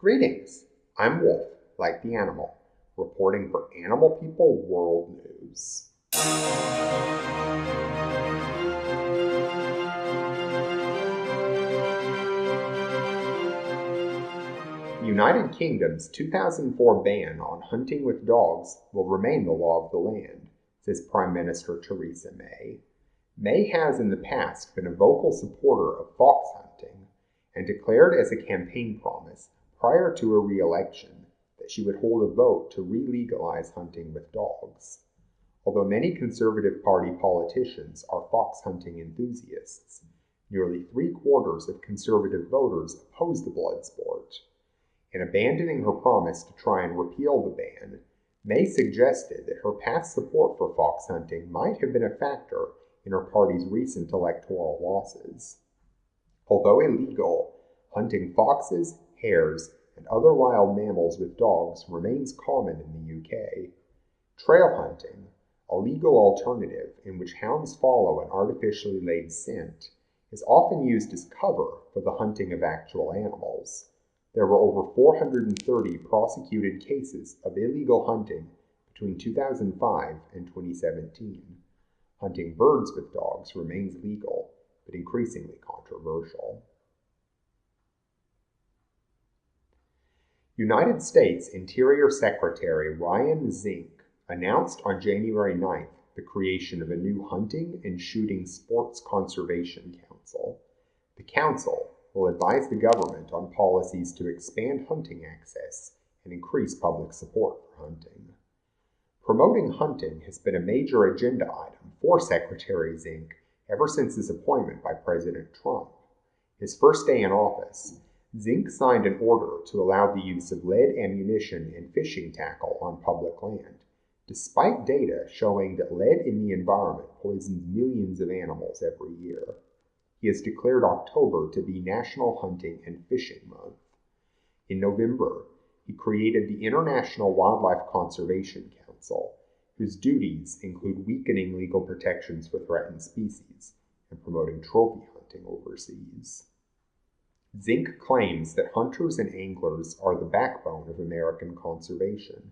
Greetings, I'm Wolf, like the animal, reporting for Animal People World News. The United Kingdom's 2004 ban on hunting with dogs will remain the law of the land, says Prime Minister Theresa May. May has in the past been a vocal supporter of fox hunting and declared as a campaign promise prior to her re-election that she would hold a vote to re-legalize hunting with dogs. Although many Conservative Party politicians are fox hunting enthusiasts, nearly 3/4 of Conservative voters oppose the blood sport. In abandoning her promise to try and repeal the ban, May suggested that her past support for fox hunting might have been a factor in her party's recent electoral losses. Although illegal, hunting foxes, hares, and other wild mammals with dogs remains common in the UK. Trail hunting, a legal alternative in which hounds follow an artificially laid scent, is often used as cover for the hunting of actual animals. There were over 430 prosecuted cases of illegal hunting between 2005 and 2017. Hunting birds with dogs remains legal, but increasingly controversial. United States Interior Secretary Ryan Zink announced on January 9th the creation of a new Hunting and Shooting Sports Conservation Council. The council will advise the government on policies to expand hunting access and increase public support for hunting. Promoting hunting has been a major agenda item for Secretary Zink ever since his appointment by President Trump. His first day in office, Zink signed an order to allow the use of lead ammunition and fishing tackle on public land, despite data showing that lead in the environment poisons millions of animals every year. He has declared October to be National Hunting and Fishing Month. In November, he created the International Wildlife Conservation Council, whose duties include weakening legal protections for threatened species and promoting trophy hunting overseas. Zink claims that hunters and anglers are the backbone of American conservation,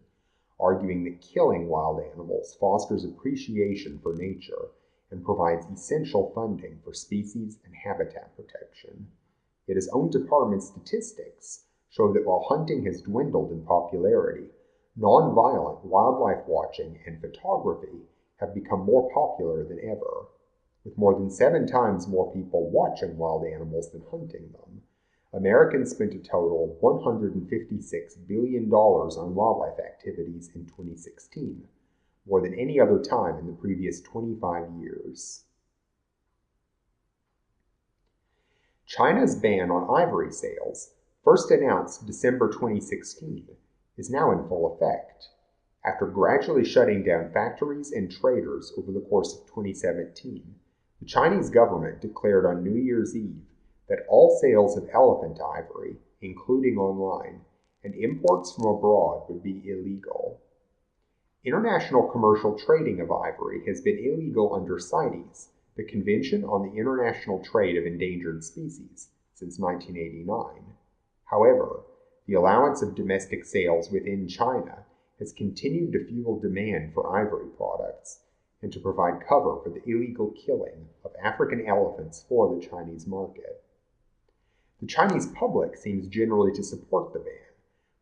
arguing that killing wild animals fosters appreciation for nature and provides essential funding for species and habitat protection. Yet his own department's statistics show that while hunting has dwindled in popularity, nonviolent wildlife watching and photography have become more popular than ever. With more than 7 times more people watching wild animals than hunting them, Americans spent a total of $156 billion on wildlife activities in 2016, more than any other time in the previous 25 years. China's ban on ivory sales, first announced December 2016, is now in full effect. After gradually shutting down factories and traders over the course of 2017, the Chinese government declared on New Year's Eve that all sales of elephant ivory, including online, and imports from abroad would be illegal. International commercial trading of ivory has been illegal under CITES, the Convention on the International Trade of Endangered Species, since 1989. However, the allowance of domestic sales within China has continued to fuel demand for ivory products and to provide cover for the illegal killing of African elephants for the Chinese market. The Chinese public seems generally to support the ban,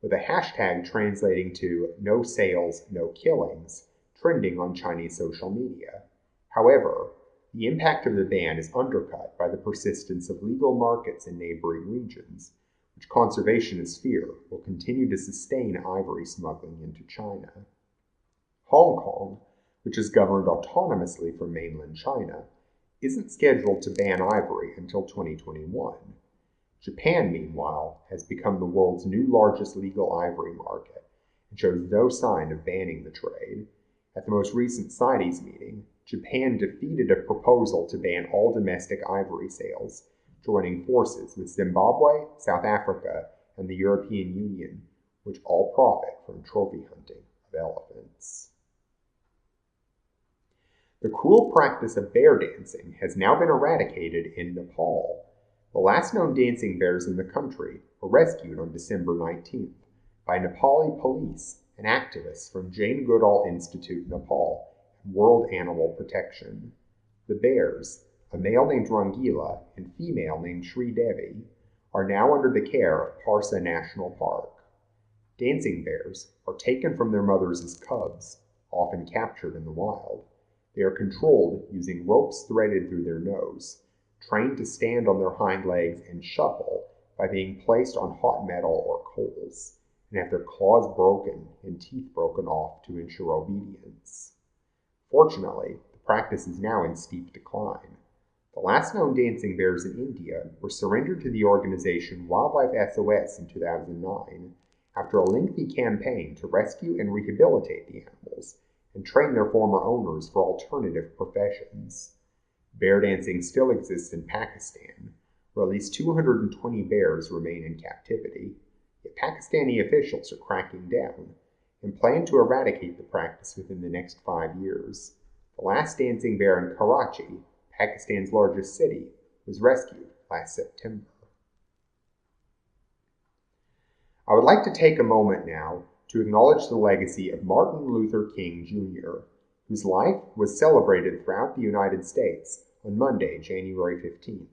with a hashtag translating to "no sales, no killings" trending on Chinese social media. However, the impact of the ban is undercut by the persistence of legal markets in neighboring regions, which conservationists fear will continue to sustain ivory smuggling into China. Hong Kong, which is governed autonomously from mainland China, isn't scheduled to ban ivory until 2021. Japan, meanwhile, has become the world's new largest legal ivory market and shows no sign of banning the trade. At the most recent CITES meeting, Japan defeated a proposal to ban all domestic ivory sales, joining forces with Zimbabwe, South Africa, and the European Union, which all profit from trophy hunting of elephants. The cruel practice of bear dancing has now been eradicated in Nepal. The last known dancing bears in the country were rescued on December 19th by Nepali police and activists from Jane Goodall Institute, Nepal, and World Animal Protection. The bears, a male named Rangila and female named Sri Devi, are now under the care of Parsa National Park. Dancing bears are taken from their mothers as cubs, often captured in the wild. They are controlled using ropes threaded through their nose, trained to stand on their hind legs and shuffle by being placed on hot metal or coals, and have their claws broken and teeth broken off to ensure obedience. Fortunately, the practice is now in steep decline. The last known dancing bears in India were surrendered to the organization Wildlife SOS in 2009 after a lengthy campaign to rescue and rehabilitate the animals and train their former owners for alternative professions. Bear dancing still exists in Pakistan, where at least 220 bears remain in captivity, yet Pakistani officials are cracking down and plan to eradicate the practice within the next 5 years. The last dancing bear in Karachi, Pakistan's largest city, was rescued last September. I would like to take a moment now to acknowledge the legacy of Martin Luther King Jr., whose life was celebrated throughout the United States on Monday, January 15th.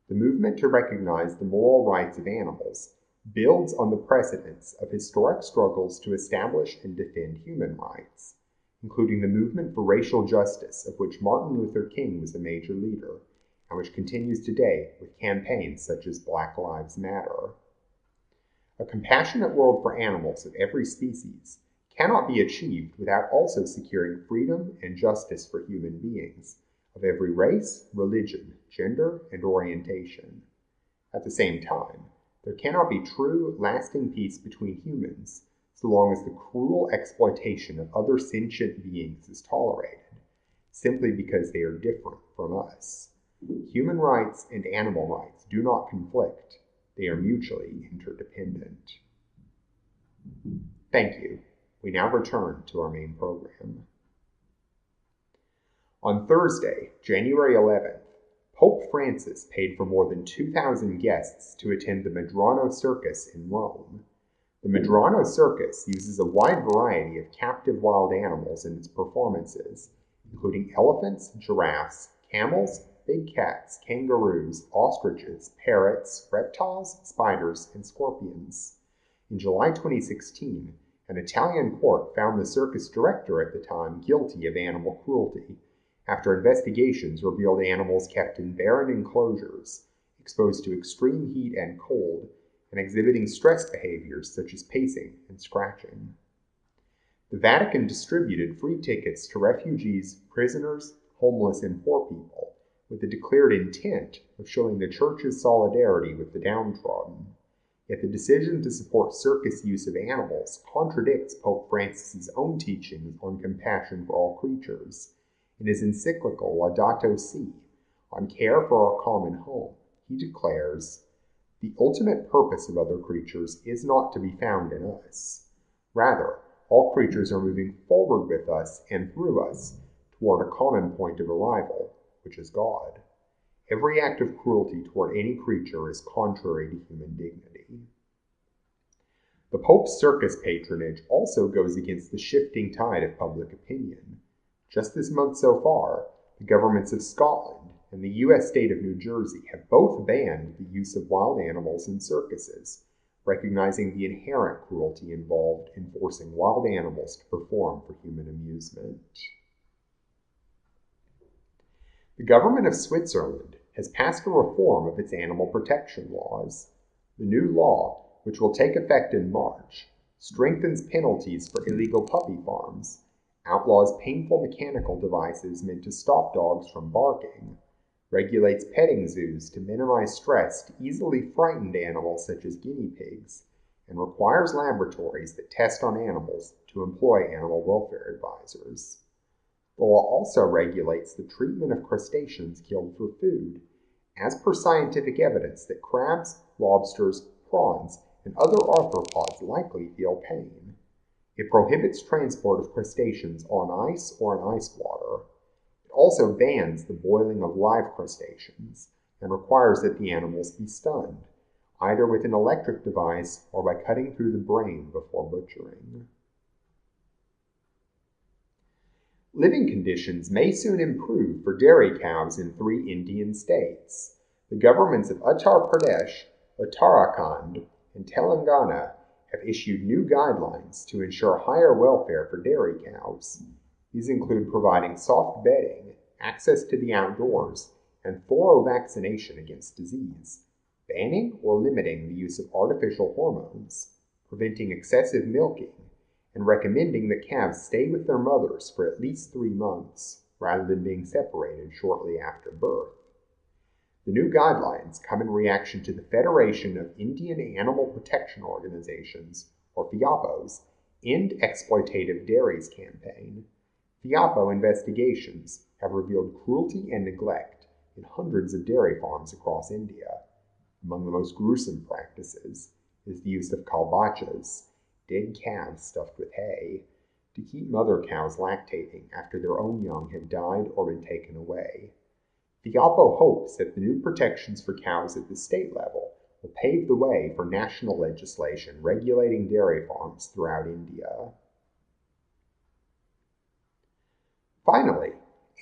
The movement to recognize the moral rights of animals builds on the precedents of historic struggles to establish and defend human rights, including the movement for racial justice, of which Martin Luther King was a major leader, and which continues today with campaigns such as Black Lives Matter. A compassionate world for animals of every species cannot be achieved without also securing freedom and justice for human beings of every race, religion, gender, and orientation. At the same time, there cannot be true, lasting peace between humans so long as the cruel exploitation of other sentient beings is tolerated, simply because they are different from us. Human rights and animal rights do not conflict. They are mutually interdependent. Thank you. We now return to our main program. On Thursday, January 11th, Pope Francis paid for more than 2,000 guests to attend the Medrano Circus in Rome. The Medrano Circus uses a wide variety of captive wild animals in its performances, including elephants, giraffes, camels, big cats, kangaroos, ostriches, parrots, reptiles, spiders, and scorpions. In July 2016, an Italian court found the circus director at the time guilty of animal cruelty after investigations revealed animals kept in barren enclosures, exposed to extreme heat and cold, and exhibiting stress behaviors such as pacing and scratching. The Vatican distributed free tickets to refugees, prisoners, homeless, and poor people, with the declared intent of showing the Church's solidarity with the downtrodden. Yet the decision to support circus use of animals contradicts Pope Francis's own teachings on compassion for all creatures. In his encyclical Laudato Si, on care for our common home, he declares, "The ultimate purpose of other creatures is not to be found in us. Rather, all creatures are moving forward with us and through us toward a common point of arrival, which is God. Every act of cruelty toward any creature is contrary to human dignity." The Pope's circus patronage also goes against the shifting tide of public opinion. Just this month so far, the governments of Scotland and the U.S. state of New Jersey have both banned the use of wild animals in circuses, recognizing the inherent cruelty involved in forcing wild animals to perform for human amusement. The government of Switzerland has passed a reform of its animal protection laws. The new law, which will take effect in March, strengthens penalties for illegal puppy farms, outlaws painful mechanical devices meant to stop dogs from barking, regulates petting zoos to minimize stress to easily frightened animals such as guinea pigs, and requires laboratories that test on animals to employ animal welfare advisors. The law also regulates the treatment of crustaceans killed for food, as per scientific evidence that crabs, lobsters, prawns, and other arthropods likely feel pain. It prohibits transport of crustaceans on ice or in ice water. It also bans the boiling of live crustaceans, and requires that the animals be stunned, either with an electric device or by cutting through the brain before butchering. Living conditions may soon improve for dairy cows in 3 Indian states. The governments of Uttar Pradesh, Uttarakhand, and Telangana have issued new guidelines to ensure higher welfare for dairy cows. These include providing soft bedding, access to the outdoors, and thorough vaccination against disease, banning or limiting the use of artificial hormones, preventing excessive milking, and recommending that calves stay with their mothers for at least 3 months, rather than being separated shortly after birth. The new guidelines come in reaction to the Federation of Indian Animal Protection Organizations, or FIAPO's, End Exploitative Dairies campaign. FIAPO investigations have revealed cruelty and neglect in hundreds of dairy farms across India. Among the most gruesome practices is the use of kalbachas, dead calves stuffed with hay, to keep mother cows lactating after their own young have died or been taken away. FIAPO hopes that the new protections for cows at the state level will pave the way for national legislation regulating dairy farms throughout India. Finally,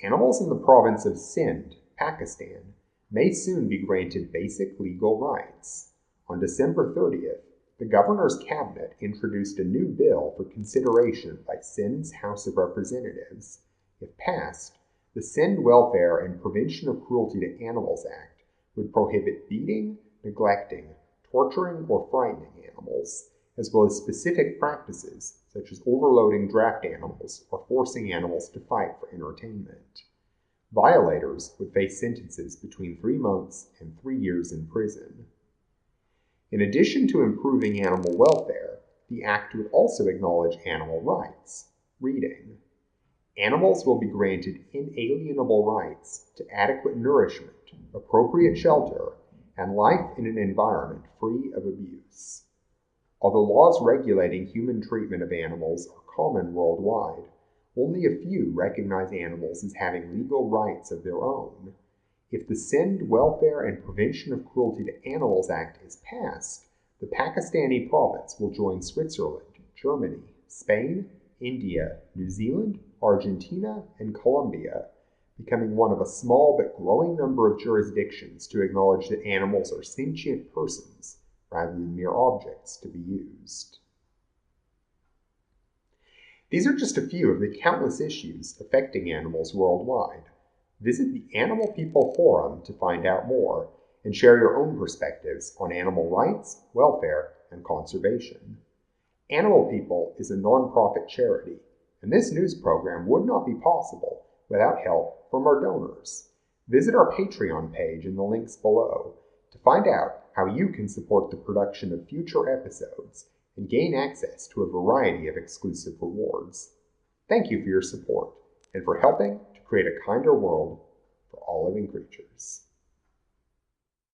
animals in the province of Sindh, Pakistan, may soon be granted basic legal rights. On December 30th, the governor's cabinet introduced a new bill for consideration by Sindh's House of Representatives. If passed, the Sindh Welfare and Prevention of Cruelty to Animals Act would prohibit beating, neglecting, torturing, or frightening animals, as well as specific practices such as overloading draft animals or forcing animals to fight for entertainment. Violators would face sentences between 3 months and 3 years in prison. In addition to improving animal welfare, the Act would also acknowledge animal rights. Reading: animals will be granted inalienable rights to adequate nourishment, appropriate shelter, and life in an environment free of abuse. Although laws regulating human treatment of animals are common worldwide, only a few recognize animals as having legal rights of their own. If the Sindh Welfare and Prevention of Cruelty to Animals Act is passed, the Pakistani province will join Switzerland, Germany, Spain, India, New Zealand, Argentina, and Colombia, becoming one of a small but growing number of jurisdictions to acknowledge that animals are sentient persons rather than mere objects to be used. These are just a few of the countless issues affecting animals worldwide. Visit the Animal People Forum to find out more and share your own perspectives on animal rights, welfare, and conservation. Animal People is a nonprofit charity, and this news program would not be possible without help from our donors. Visit our Patreon page in the links below to find out how you can support the production of future episodes and gain access to a variety of exclusive rewards. Thank you for your support and for helping to create a kinder world for all living creatures.